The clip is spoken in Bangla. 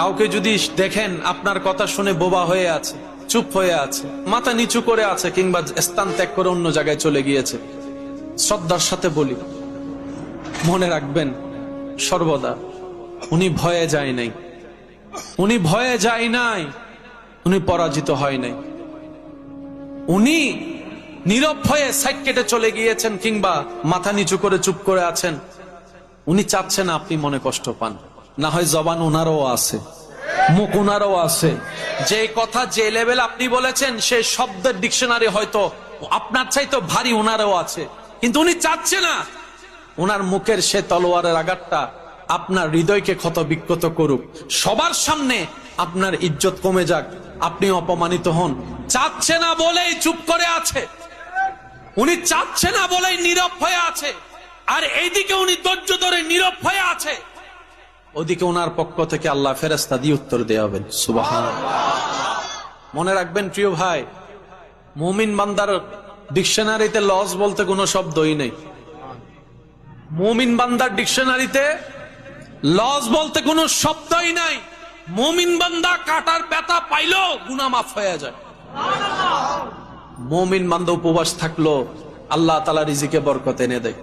কাউকে যদি দেখেন আপনার কথা শুনে বোবা হয়ে আছে, চুপ হয়ে আছে, মাথা নিচু করে আছে, কিংবা স্থান ত্যাগ করে অন্য জায়গায় চলে গিয়েছে, শ্রদ্ধার সাথে বলি, মনে রাখবেন সর্বদা উনি ভয়ে যায় নাই, উনি ভয়ে যায় নাই, উনি পরাজিত হয় নাই। উনি নীরব হয়ে সাইড কেটে চলে গিয়েছেন কিংবা মাথা নিচু করে চুপ করে আছেন। উনি চাচ্ছেন আপনি মনে কষ্ট পান। না হয় জবান ওনারও আছে, মুখ ওনারও আছে, যে কথা যে লেভেল আপনি বলেছেন সে শব্দের ডিকশনারি হয়তো আপনার চাইতো ভারী ওনারও আছে, কিন্তু উনি চাচ্ছে না ওনার মুখের সে তলোয়ারের আঘাতটা আপনার হৃদয়কে ক্ষত বিক্ষত করুক, সবার সামনে আপনার ইজ্জত কমে যাক, আপনি অপমানিত হন। চাচ্ছে না বলেই চুপ করে আছে, উনি চাচ্ছে না বলেই নীরব হয়ে আছে। আর এইদিকে উনি ধৈর্য ধরে নীরব হয়ে আছে, ওদিকে ওনার পক্ষ থেকে আল্লাহ ফেরেশতা দিয়ে উত্তর দেওয়াবেন। সুবহানাল্লাহ। মনে রাখবেন প্রিয় ভাই, মুমিন বান্দার ডিকশনারিতে লস বলতে কোনো শব্দই নেই। মুমিন বান্দার ডিকশনারিতে লস বলতে কোনো শব্দই নাই। মুমিন বান্দা কাটার ব্যথা পাইলো গুনাহ মাফ হয়ে যায়। মুমিন বান্দা উপবাস থাকলো আল্লাহ তাআলা রিজিকে বরকত এনে দেয়।